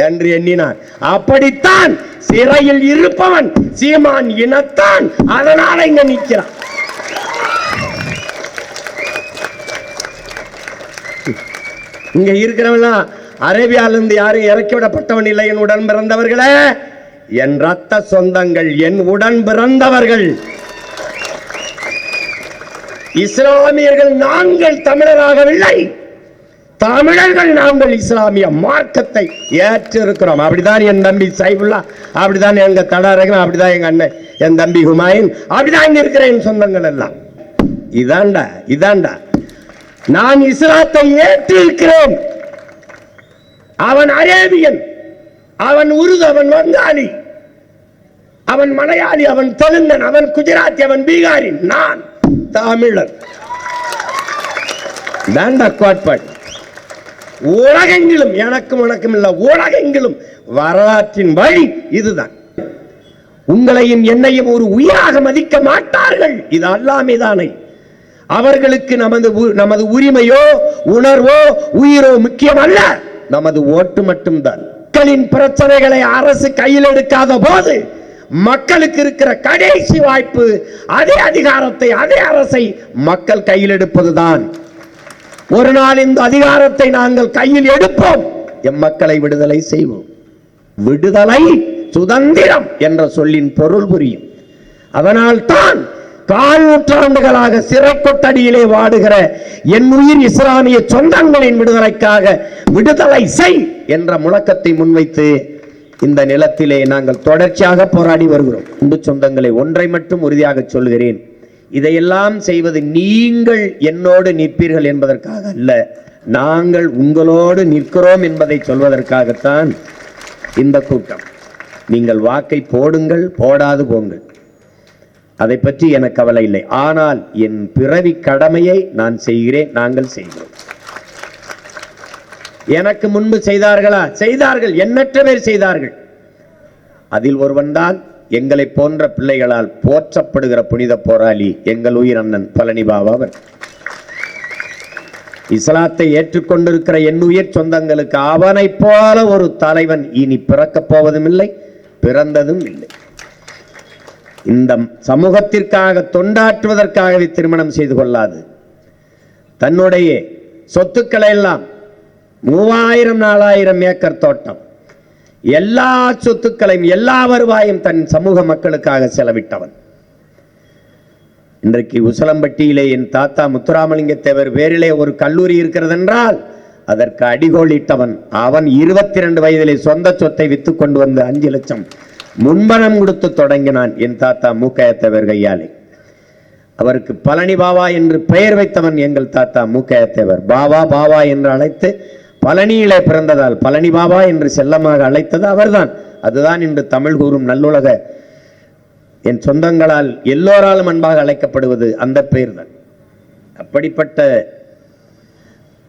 என்று எண்ணினார். அப்படித்தான் சிறையில் இருப்பவன் சீமான் இனத்தான், அதனால இங்க நிற்கிறான். இங்க இருக்கிறவெல்லாம் அரேபியாவிலிருந்து யாரும் இறக்கி விடப்பட்டவன் இல்லை. என் உடன் பிறந்தவர்களே, என் ரத்த சொந்தங்கள், என் உடன் பிறந்தவர்கள் இஸ்லாமியர்கள். நாங்கள் தமிழராகவில்லை, தமிழர்கள் நாங்கள் இஸ்லாமிய மார்க்கத்தை ஏற்றிருக்கிறோம். அப்படிதான் என் தம்பி சைபுல்லா, அப்படிதான் எங்க தடாரகன், அப்படிதான் எங்க அண்ணன் என் தம்பி ஹுமாயூன், அப்படிதான் இங்க இருக்கிற என் சொந்தங்கள் எல்லாம். இதாண்டா நான் இஸ்லாத்தை ஏற்றிருக்கிறேன். அவன் அரேபியன், அவன் உருது, அவன் வங்காளி, அவன் மலையாளி, அவன் தெலுங்கன், அவன் குஜராத்தி, அவன் பீகாரி, நான் தமிழர். கோட்பாடு உலகெங்கிலும், எனக்கும் உனக்கும் இல்ல, உலகெங்கிலும் வரலாற்றின் வழி இதுதான். உங்களையும் என்னையும் ஒரு உயிராக மதிக்க மாட்டார்கள். இது அல்லாமே தானே. அவர்களுக்கு நமது உரிமையோ உணர்வோ உயிரோ முக்கியம் அல்ல, நமது ஓட்டு மட்டும்தான். மக்களின் பிரச்சனைகளை அரசு கையில் எடுக்காத போது மக்களுக்கு இருக்கிற கடைசி வாய்ப்பு அதே அதிகாரத்தை, அதே அரசை மக்கள் கையில் எடுப்பதுதான். ஒரு நாள் இந்த அதிகாரத்தை நாங்கள் கையில் எடுப்போம், எம் மக்களை விடுதலை செய்வோம். விடுதலை, சுதந்திரம் என்ற சொல்லின் பொருள் புரியும். அதனால் தான் கால் நூற்றாண்டுகளாக சிறை கொட்டடியிலே வாடுகிற என் உயிர் இஸ்லாமிய சொந்தங்களின் விடுதலைக்காக விடுதலை செய் என்ற முழக்கத்தை முன்வைத்து இந்த நிலத்திலே நாங்கள் தொடர்ச்சியாக போராடி வருகிறோம். அன்பு சொந்தங்களை, ஒன்றை மட்டும் உறுதியாக சொல்கிறேன், இதையெல்லாம் செய்வது நீங்கள் என்னோடு நிற்பீர்கள் என்பதற்காக அல்ல, நாங்கள் உங்களோடு நிற்கிறோம் என்பதை சொல்வதற்காகத்தான் இந்த கூட்டம். நீங்கள் வாக்கை போடுங்கள், போடாது போங்கள், அதை பற்றி எனக்கு கவலை இல்லை. ஆனால் என் பிறவி கடமையை நான் செய்கிறேன், நாங்கள் செய்கிறோம். எனக்கு முன்பு செய்தார்களா? செய்தார்கள், எண்ணற்ற பேர் செய்தார்கள். அதில் ஒருவன் தான் எங்களை போன்ற பிள்ளைகளால் போற்றப்படுகிற புனித போராளி எங்கள் உயிர் அண்ணன் பழனி பாபா அவர். இஸ்லாத்தை ஏற்றுக்கொண்டிருக்கிற என் உயிர் சொந்தங்களுக்கு அவனை போல ஒரு தலைவன் இனி பிறக்கப் போவதும் இல்லை, பிறந்ததும் இல்லை. இந்த சமூகத்திற்காக தொண்டாற்றுவதற்காகவே திருமணம் செய்து கொள்ளாது, தன்னுடைய சொத்துக்களை எல்லாம் 3000-4000 ஏக்கர் தோட்டம், எல்லா சொத்துக்களையும் எல்லா வருவாயும் தன் சமூக மக்களுக்காக செலவிட்டவன். இன்றைக்கு உசலம்பட்டியிலே என் தாத்தா முத்துராமலிங்க தேவர் பேரிலே ஒரு கல்லூரி இருக்கிறது என்றால் அதற்கு அடிகோலிட்டவன் அவன். 22 வயதிலே சொந்த சொத்தை வித்து கொண்டு வந்து 5 லட்சம் முன்பணம் கொடுத்து தொடங்கினான் என் தாத்தா மூக்கைய தேவர் கையாலே. அவருக்கு பழனி பாபா என்று பெயர் வைத்தவன் எங்கள் தாத்தா மூக்கைய தேவர். பாபா பாபா என்று அழைத்து பழனியிலே பிறந்ததால் பழனி பாபா என்று செல்லமாக அழைத்தது அவர்தான். அதுதான் இன்று தமிழ் கூறும் நல்லுலக என் சொந்தங்களால் எல்லோராலும் அன்பாக அழைக்கப்படுவது அந்த பெயர் தான். அப்படிப்பட்ட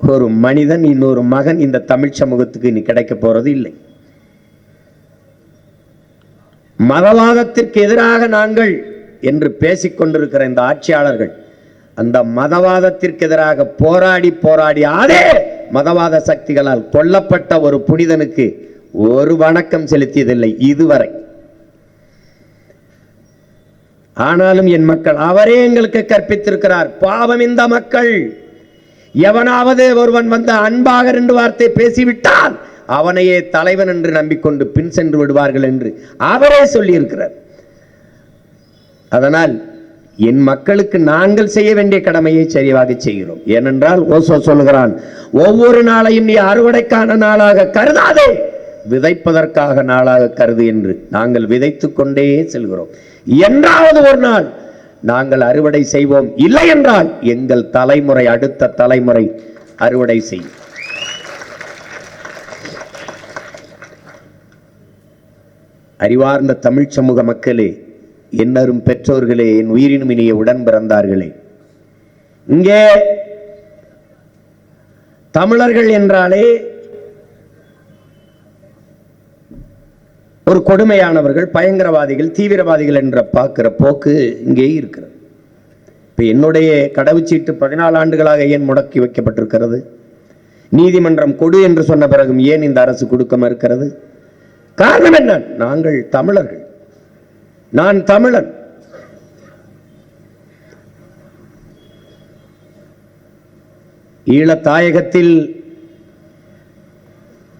ஒரு மனிதன், இன்னொரு மகன் இந்த தமிழ் சமூகத்துக்கு இனி கிடைக்க போறது இல்லை. மதவாதத்திற்கு எதிராக நாங்கள் என்று பேசிக்கொண்டிருக்கிற இந்த ஆட்சியாளர்கள் அந்த மதவாதத்திற்கு எதிராக போராடி போராடி அதே மதவாத சக்திகளால் கொல்லப்பட்ட ஒரு புனிதனுக்கு ஒரு வணக்கம் செலுத்தியதில்லை இதுவரை. ஆனாலும் என் மக்கள் அவரே எங்களுக்கு கற்பித்திருக்கிறார். பாவம் இந்த மக்கள். எவனாவது ஒருவன் வந்து அன்பாக 2 வார்த்தை பேசிவிட்டால் அவனையே தலைவன் என்று நம்பிக்கொண்டு பின் சென்று விடுவார்கள் என்று அவரே சொல்லி இருக்கிறார். அதனால் என் மக்களுக்கு நாங்கள் செய்ய வேண்டிய கடமையை சரியாக செய்கிறோம். ஏனென்றால் ஓசோ சொல்கிறான், ஒவ்வொரு நாளையும் நீ அறுவடைக்கான நாளாக கருதாதே, விதைப்பதற்காக நாளாக கருது என்று. நாங்கள் விதைத்துக் கொண்டே செல்கிறோம். என்றாவது ஒரு நாள் நாங்கள் அறுவடை செய்வோம். இல்லை என்றால் எங்கள் தலைமுறை, அடுத்த தலைமுறை அறுவடை செய்யும். அறிவார்ந்த தமிழ் சமூக மக்களே, என்னரும் பெற்றோர்களே, என் உயிரினும் இனிய உடன் பிறந்தார்களே, இங்கே தமிழர்கள் என்றாலே ஒரு கொடுமையானவர்கள், பயங்கரவாதிகள், தீவிரவாதிகள் என்ற பார்க்கிற போக்கு இங்கே இருக்கிறது. இப்ப என்னுடைய கடவுச்சீட்டு 14 ஆண்டுகளாக ஏன் முடக்கி வைக்கப்பட்டிருக்கிறது? நீதிமன்றம் கொடு என்று சொன்ன பிறகும் ஏன் இந்த அரசு கொடுக்க மறுக்கிறது? காரணம் என்ன? நாங்கள் தமிழர்கள், நான் தமிழன். ஈழத்தாயகத்தில்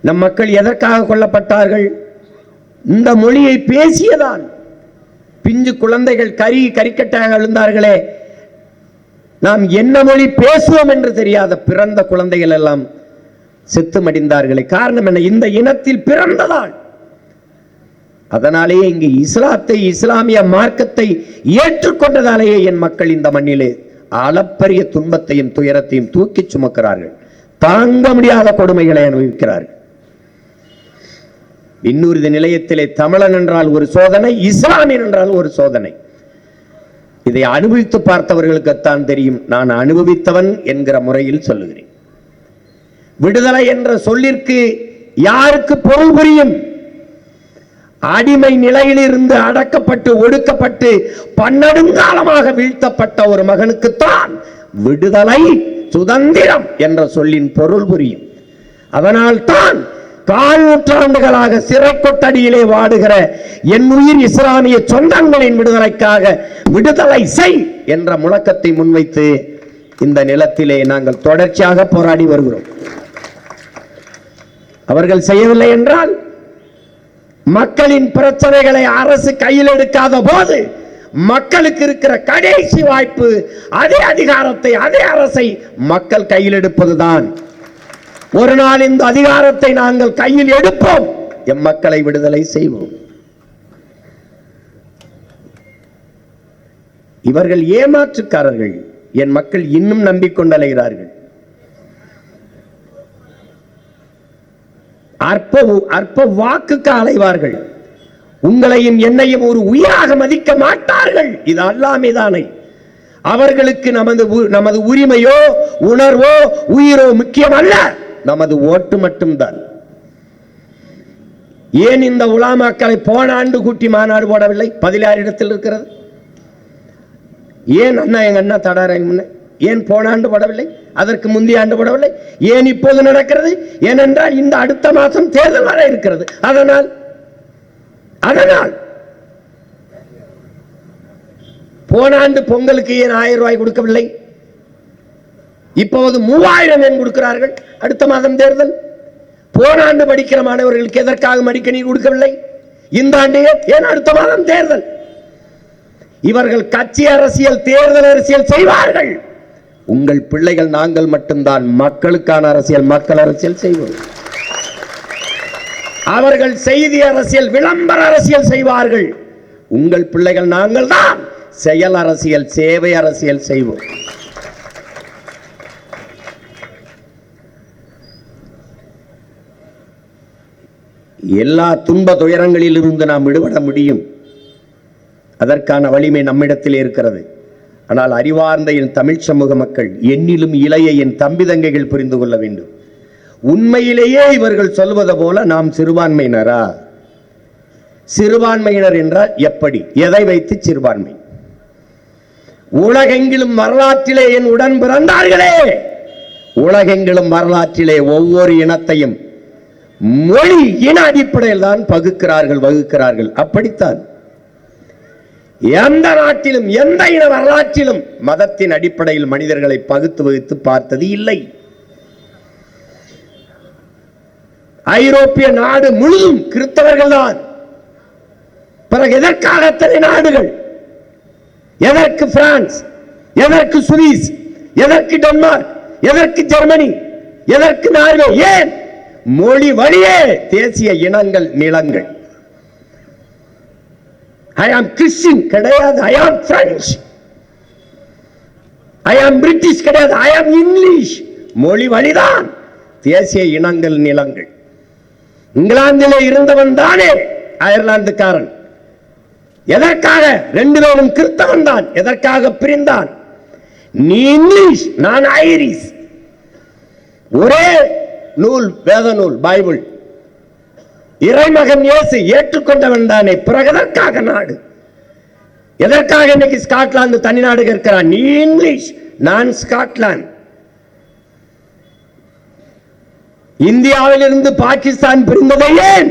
நம் மக்கள் எதற்காக கொல்லப்பட்டார்கள்? இந்த மொழியை பேசியதான். பிஞ்சு குழந்தைகள் கரிக்கட்டாக எழுந்தார்களே, நாம் என்ன மொழி பேசுவோம் என்று தெரியாத பிறந்த குழந்தைகள் எல்லாம் செத்து மடிந்தார்களே. காரணம் என்ன? இந்த இனத்தில் பிறந்ததால். அதனாலேயே இங்கு இஸ்லாத்தை, இஸ்லாமிய மார்க்கத்தை ஏற்றுக்கொண்டதாலேயே என் மக்கள் இந்த மண்ணிலே அளப்பரிய துன்பத்தையும் துயரத்தையும் தூக்கி சுமக்கிறார்கள். தாங்க முடியாத கொடுமைகளை அனுபவிக்கிறார்கள். இன்னொரு நிலையத்திலே தமிழன் என்றால் ஒரு சோதனை, இஸ்லாமியன் என்றால் ஒரு சோதனை. இதை அனுபவித்து பார்த்தவர்களுக்குத்தான் தெரியும். நான் அனுபவித்தவன் என்கிற முறையில் சொல்லுகிறேன். விடுதலை என்ற சொல்லிற்கு யாருக்கு பொருள் புரியும்? அடிமை நிலையிலிருந்து அடக்கப்பட்டு ஒடுக்கப்பட்டு பன்னெடுங்காலமாக வீழ்த்தப்பட்ட ஒரு மகனுக்குத்தான் விடுதலை, சுதந்திரம் என்ற சொல்லின் பொருள் புரியும். அதனால் தான் கால் நூற்றாண்டுகளாக சிறை கொட்டடியிலே வாடுகிற என் உயிர் இஸ்லாமிய சொந்தங்களின் விடுதலைக்காக விடுதலை செய் என்ற முழக்கத்தை முன்வைத்து இந்த நிலத்திலே நாங்கள் தொடர்ச்சியாக போராடி வருகிறோம். அவர்கள் செய்யவில்லை என்றால், மக்களின் பிரச்சனைகளை அரசு கையில் எடுக்காத போது மக்களுக்கு இருக்கிற கடைசி வாய்ப்பு அதே அதிகாரத்தை, அதே அரசை மக்கள் கையில் எடுப்பதுதான். ஒரு நாள் இந்த அதிகாரத்தை நாங்கள் கையில் எடுப்போம், எம் மக்களை விடுதலை செய்வோம். இவர்கள் ஏமாற்றுக்காரர்கள். என் மக்கள் இன்னும் நம்பிக்கொண்டலைகிறார்கள். அற்ப வாக்குக்கு அலைவார்கள். உங்களையும் என்னையும் ஒரு உயிராக மதிக்க மாட்டார்கள். இது அல்லாமைதானே. அவர்களுக்கு நமது உரிமையோ உணர்வோ உயிரோ முக்கியம் அல்ல, நமது ஓட்டு மட்டும்தான். ஏன் இந்த உலமாக்களை போன ஆண்டு கூட்டி மாநாடு போடவில்லை? 16 இடத்தில் இருக்கிறது. ஏன் அண்ணா, எங்க அண்ணா தடாராய் முன்ன ஏன் போன ஆண்டு போடவில்லை? அதற்கு முந்தைய ஆண்டு போடவில்லை? ஏன் இப்போது நடக்கிறது? ஏனென்றால் இந்த அடுத்த மாதம் தேர்தல் வர இருக்கிறது. அதனால் போன ஆண்டு பொங்கலுக்கு ஏன் 1000 ரூபாய் கொடுக்கவில்லை? இப்போது 3000 ஏன் கொடுக்கிறார்கள்? அடுத்த மாதம் தேர்தல். போன ஆண்டு படிக்கிற மாணவர்களுக்கு எதற்காக மடிக்கணி கொடுக்கவில்லை? இந்த ஆண்டு ஏன் அடுத்த மாதம் தேர்தல்? இவர்கள் கட்சி அரசியல், தேர்தல் அரசியல் செய்வார்கள். உங்கள் பிள்ளைகள் நாங்கள் மட்டும்தான் மக்களுக்கான அரசியல், மக்கள் அரசியல் செய்வோம். அவர்கள் செய்தி அரசியல், விளம்பர அரசியல் செய்வார்கள். உங்கள் பிள்ளைகள் நாங்கள் தான் செயல் அரசியல், சேவை அரசியல் செய்வோம். எல்லா துன்ப துயரங்களில் இருந்து நாம் விடுபட முடியும். அதற்கான வலிமை நம்மிடத்தில் இருக்கிறது. ஆனால் அறிவார்ந்த என் தமிழ் சமூக மக்கள், என்னிலும் இளைய என் தம்பி தங்கைகள் புரிந்து கொள்ள வேண்டும். உண்மையிலேயே இவர்கள் சொல்வது போல நாம் சிறுபான்மையினரா? சிறுபான்மையினர் என்றால் எப்படி, எதை வைத்து சிறுபான்மை? உலகெங்கிலும் வரலாற்றிலே என் உடன் பிறந்தார்களே, உலகெங்கிலும் வரலாற்றிலே ஒவ்வொரு இனத்தையும் மொழி, இன அடிப்படையில் தான் வகுக்கிறார்கள். அப்படித்தான் எந்த நாட்டிலும், எந்த இன வரலாற்றிலும் மதத்தின் அடிப்படையில் மனிதர்களை பகுத்து வகுத்து பார்த்தது இல்லை. ஐரோப்பிய நாடு முழுதும் கிறிஸ்தவர்கள் தான். பிறகு எதற்காக அத்தனை நாடுகள்? எதற்கு பிரான்ஸ்? எதற்கு சுவிஸ்? எதற்கு டென்மார்க்? எதற்கு ஜெர்மனி? எதற்கு நார்வே? ஏன்? மொழி வழியே தேசிய இனங்கள், நிலங்கள். I am Christian கிடையாது, I am French, I am British கிடையாது, I am English. மொழி வழிதான் தேசிய இனங்கள், நிலங்கள். இங்கிலாந்திலே இருந்தவன் தானே அயர்லாந்துக்காரன். எதற்காக? 2 பேரும் கிறிஸ்தவன் தான். எதற்காக பிரிந்தான்? நீ இங்கிலீஷ், நான் ஐரிஷ். ஒரே நூல், வேத நூல், பைபிள். இறைமகன் இயேசு ஏற்றுக்கொண்டவன் தானே. பிறகு எதற்காக நாடு? எதற்காக இன்னைக்கு ஸ்காட்லாந்து தனி நாடு இருக்கிறான்? நீ இங்கிலீஷ், நான் ஸ்காட்லாந்து. இந்தியாவிலிருந்து பாகிஸ்தான் பிரிந்ததை ஏன்?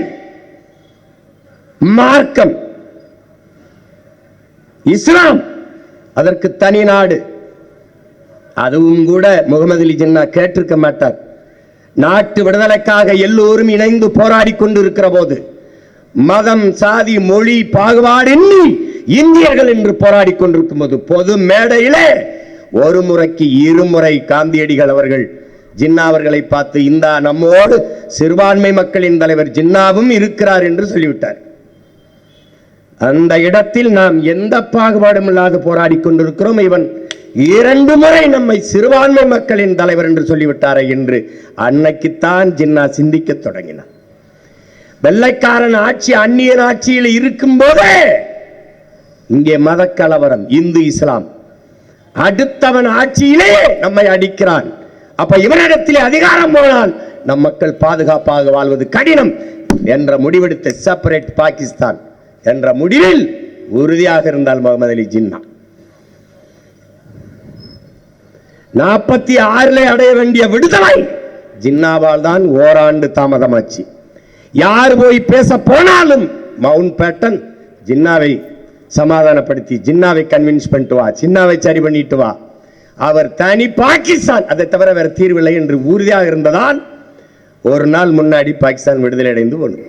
மார்க்கம், இஸ்லாம், அதற்கு தனி நாடு. அதுவும் கூட முகமது அலி ஜின்னா கேட்டிருக்க மாட்டார். நாட்டு விடுதலைக்காக எல்லோரும் இணைந்து போராடி கொண்டிருக்கிற போது மதம், சாதி, மொழி பாகுபாடின்றி இந்தியர்கள் என்று போராடி கொண்டிருக்கும் போது பொது மேடையிலே ஒரு முறைக்கு இருமுறை காந்தியடிகள் அவர்கள் ஜின்னா அவர்களை பார்த்து, இந்த நம்மோடு சிறுபான்மை மக்களின் தலைவர் ஜின்னாவும் இருக்கிறார் என்று சொல்லிவிட்டார். அந்த இடத்தில் நாம் எந்த பாகுபாடும் இல்லாது போராடி கொண்டிருக்கிறோம், இவன் 2 முறை நம்மை சிறுபான்மை மக்களின் தலைவர் என்று சொல்லிவிட்டாரே என்று அன்னைக்குத்தான் ஜின்னா சிந்திக்க தொடங்கினார். வெள்ளைக்காரன் ஆட்சி, அந்நியன் ஆட்சியில் இருக்கும் போதே இங்கே மத கலவரம், இந்து இஸ்லாம், அடுத்தவன் ஆட்சியிலே நம்மை அடிக்கிறான். அப்ப இவனிடத்திலே அதிகாரம் போனால் நம் மக்கள் பாதுகாப்பாக வாழ்வது கடினம் என்ற முடிவெடுத்த செப்பரேட் பாகிஸ்தான் என்ற முடிவில் உறுதியாக இருந்தால் முகமது அலி ஜின்னா 46 அடைய வேண்டிய விடுதலை ஜின்னாவால் தான் ஓராண்டு தாமதமாச்சு. யார் போய் பேச போனாலும் மவுண்ட் பேட்டன் ஜின்னாவை சமாதானப்படுத்தி, ஜின்னாவை கன்வின்ஸ் பண்ணிட்டு வா, ஜின்னாவை சரி பண்ணிட்டு வா, அவர் தனி பாகிஸ்தான், அதை தவிர வேற தீர்வில்லை என்று உறுதியாக இருந்ததால் ஒரு நாள் முன்னாடி பாகிஸ்தான் விடுதலை அடைந்து போனது.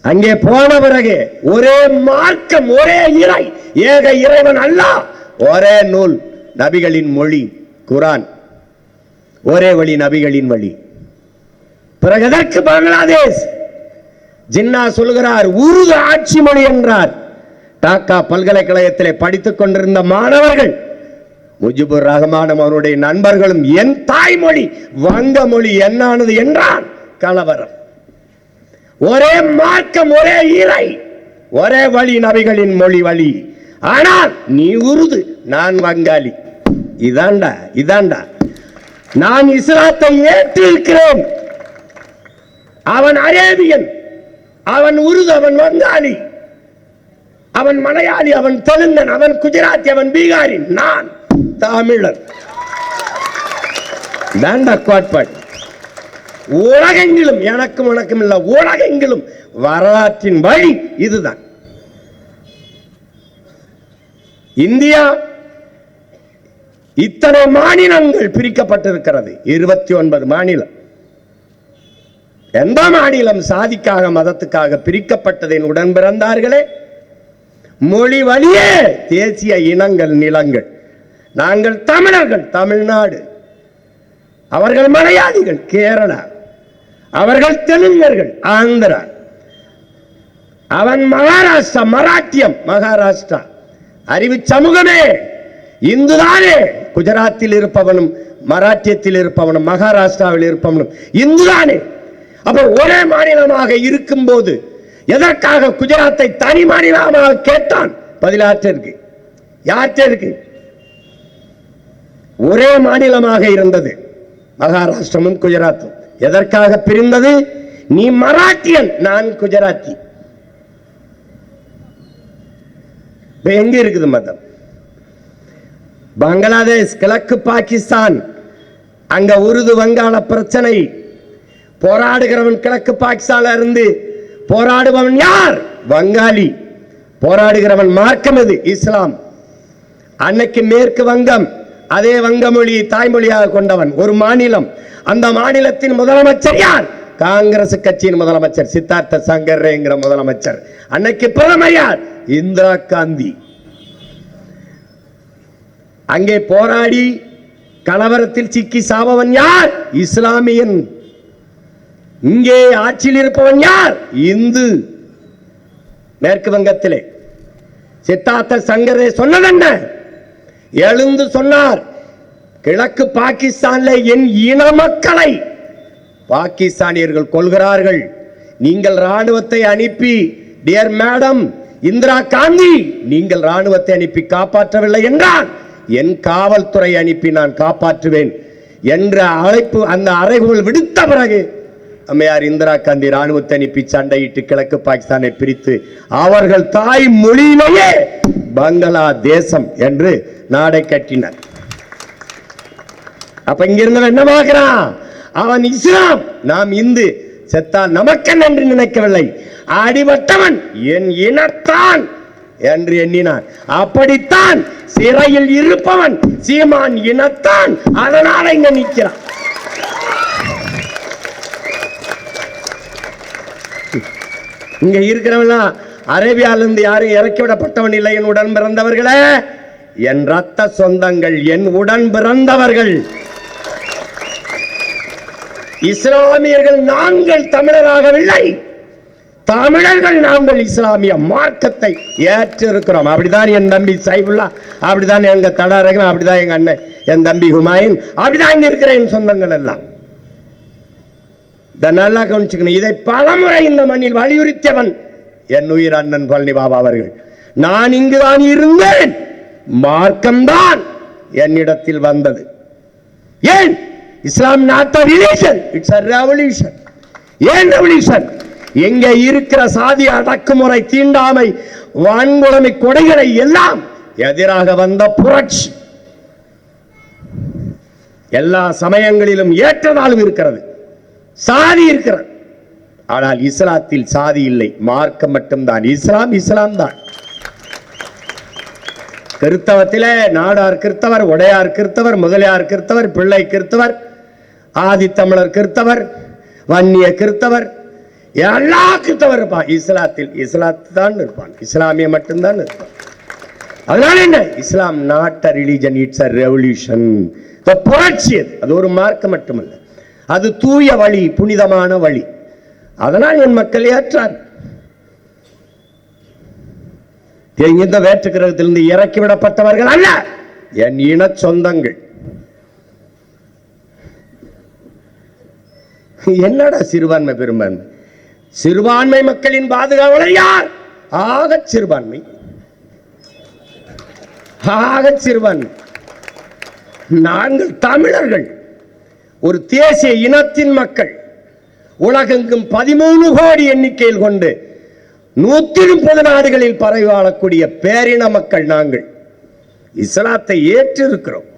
அங்கே போன பிறகு ஒரே மார்க்கம், ஒரே இறை, ஏக இறைவன் அல்லாஹ், ஒரே நூல், நபிகளின் மொழி குரான், ஒரே வழி, நபிகளின் வழி. பிறகு எதற்கு பங்களாதேஷ்? ஜின்னா சொல்கிறார் உருது ஆட்சி மொழி என்றார். டாக்கா பல்கலைக்கழகத்திலே படித்துக் கொண்டிருந்த மாணவர்கள், முஜிபுர் ரஹ்மானும் அவருடைய நண்பர்களும் என் தாய்மொழி வங்க மொழி என்னானது என்றான். கலவரம். ஒரே மார்க்கம், ஒரே இறை, ஒரே வழி, நபிகளின் மொழி வழி. ஆனால் நீ உருது, நான் வங்காளி. இதாண்டா நான் இஸ்லாத்தை ஏற்றிருக்கிறேன். அவன் அரேபியன், அவன் உருது, அவன் வங்காளி, அவன் மலையாளி, அவன் தெலுங்கன், அவன் குஜராத்தி, அவன் பீகாரி, நான் தமிழன். தாண்டா கோட்பாடு. உலகெங்கிலும், எனக்கும் உனக்கும் இல்ல, உலகெங்கிலும் வரலாற்றின் வழி இதுதான். இந்தியா இத்தனை மாநிலங்கள் பிரிக்கப்பட்டிருக்கிறது, 29 மாநிலம். எந்த மாநிலம் சாதிக்காக, மதத்துக்காக பிரிக்கப்பட்டதின் உடன் பிறந்தார்களே? மொழி வழியே தேசிய இனங்கள், நிலங்கள். நாங்கள் தமிழர்கள், தமிழ்நாடு, அவர்கள் மலையாளிகள், கேரளா, அவர்கள் தெலுங்கர்கள், ஆந்திரா, அவன் மகாராஷ்டிரா, மராட்டியம், மகாராஷ்டிரா. அறிவு சமூகமே இந்துதானே. குஜராத்தில் இருப்பவனும், மராட்டியத்தில் இருப்பவனும், மகாராஷ்டிராவில் இருப்பவனும் இந்துதானே. அப்ப ஒரே மாநிலமாக இருக்கும் போது எதற்காக குஜராத்தை தனி மாநிலமாக கேட்டான்? பதிலாற்றிற்கு யாற்றிற்கு? ஒரே மாநிலமாக இருந்தது மகாராஷ்டிரமும் குஜராத்தும். எதற்காக பிரிந்தது? நீ மராட்டியன், நான் குஜராத்தி. எங்க இருக்குது மதம்? பங்களாதேஷ், கிழக்கு பாகிஸ்தான், அங்க உருது வங்காள பிரச்சனை. போராடுகிறவன் கிழக்கு பாகிஸ்தான்ல இருந்து, போராடுபவன் யார்? வங்காளி. போராடுகிறவன் மார்க்கம் எது? இஸ்லாம். அன்னைக்கு மேற்கு வங்கம், அதே வங்க மொழி தாய்மொழியாக கொண்டவன் ஒரு மாநிலம். அந்த மாநிலத்தின் முதலமைச்சர் யார்? காங்கிரஸ் கட்சியின் முதலமைச்சர் சித்தார்த்த சங்கரேங்கிற முதலமைச்சர். அன்னைக்கு பிரதமர் யார்? இந்திரா காந்தி. அங்கே போராடி கலவரத்தில் சிக்கி சாபவன் யார்? இஸ்லாமியன். இங்கே ஆட்சியில் இருப்பவன் யார்? இந்து. மேற்கு வங்கத்திலே சித்தார்த்த சங்கரே சொன்னதென்ன? எழுந்து சொன்னார், கிழக்கு பாகிஸ்தான்ல என் இன மக்களை பாகிஸ்தானியர்கள் கொள்கிறார்கள். நீங்கள் ராணுவத்தை அனுப்பி, டியர் மேடம் இந்திரா காந்தி, நீங்கள் ராணுவத்தை அனுப்பி காப்பாற்றவில்லை என்றால் என் காவல்துறை அனுப்பி நான் காப்பாற்றுவேன் என்ற அழைப்பு, அந்த அறைகூவல் விடுத்த பிறகு அம்மையார் இந்திரா காந்தி ராணுவத்தை அனுப்பி சண்டையிட்டு கிழக்கு பாகிஸ்தானை பிரித்து அவர்கள் தாய் மொழியிலேயே பங்களாதேசம் என்று நாடை கட்டினார். அப்ப இங்க இருந்தவன் என்ன பார்க்கிறான்? அவன் இஸ்லாம், நாம் இந்து. செத்தால் நமக்கென் என்று நினைக்கவில்லை. அடிபட்டவன் என் இனத்தான் என்று எண்ணினான். அப்படித்தான் சிறையில் இருப்பவன் சீமான் இனத்தான். அதனால இங்க நிற்கிறான். இங்க இருக்கிறவன் அரேபியாவிலிருந்து யாரும் இறக்கி விடப்பட்டவன் இல்லை. என் உடன் பிறந்தவர்களே, என் ரத்த சொந்தங்கள், என் உடன் பிறந்தவர்கள் இஸ்லாமியர்கள். நாங்கள் தமிழராகவில்லை, தமிழர்கள் நாங்கள் இஸ்லாமிய மார்க்கத்தை ஏற்றிருக்கிறோம். அப்படிதான் என் தம்பி சைபுல்லா, அப்படிதான் எங்க தடாரகம், அப்படிதான் எங்க அண்ணன் என் தம்பி ஹுமாயூன், அப்படிதான் இங்க இருக்கிற என் சொந்தங்கள் எல்லாம். நல்லா கவனிச்சுக்கணும். இதை பலமுறை இந்த மண்ணில் வலியுறுத்தியவன் என் உயிர் அண்ணன் பழனி பாபா அவர்கள். நான் இங்குதான் இருந்தேன், மார்க்கம்தான் என்னிடத்தில் வந்தது. ஏன் இஸ்லாம் not a religion, it's a revolution. ஏன் ரெவல்யூஷன்? எங்க இருக்கிற சாதி அடக்குமுறை, தீண்டாமை, வன்கொடுமை, கொடைகளை எல்லாம் எதிராக வந்த புரட்சி. எல்லா சமயங்களிலும் ஏற்றதாலும் இருக்கிறது, சாதி இருக்கிறது. ஆனால் இஸ்லாத்தில் சாதி இல்லை, மார்க்கம் மட்டும்தான். இஸ்லாம் இஸ்லாம் தான். கிறிஸ்தவத்திலே நாடார் கிறிஸ்தவர், உடையார் கிறிஸ்தவர், முதலியார் கிறிஸ்தவர், பிள்ளை கிறிஸ்தவர், ஆதித்தமிழர் கிறிஸ்தவர், வன்னிய கிறிஸ்தவர், எல்லா கிறிஸ்தவர் இருப்பான். இஸ்லாத்தில் இஸ்லாத்தான் இருப்பான், இஸ்லாமிய மட்டும்தான் இருப்பான். அதனால என்ன? இஸ்லாம் not a religion, it's a revolution. புரட்சி. அது ஒரு மார்க்கம் மட்டுமல்ல, அது தூய வழி, புனிதமான வழி. அதனால் என் மக்கள் ஏற்றார். இந்த வேற்று கிரகத்திலிருந்து இறக்கிவிடப்பட்டவர்கள் அல்ல, என் இன சொந்தங்கள். என்னடா சிறுபான்மை பெரும்பான்மை? சிறுபான்மை மக்களின் பாதுகாவலர் யார்? ஆகச் சிறுபான்மை, ஆகச் சிறுபான்மை. நாங்கள் தமிழர்கள் ஒரு தேசிய இனத்தின் மக்கள். உலகெங்கும் 13 கோடி எண்ணிக்கையில் கொண்டு 130 நாடுகளில் பரவி வாழக்கூடிய பேரின மக்கள் நாங்கள். இஸ்லாத்தை ஏற்றிருக்கிறோம்.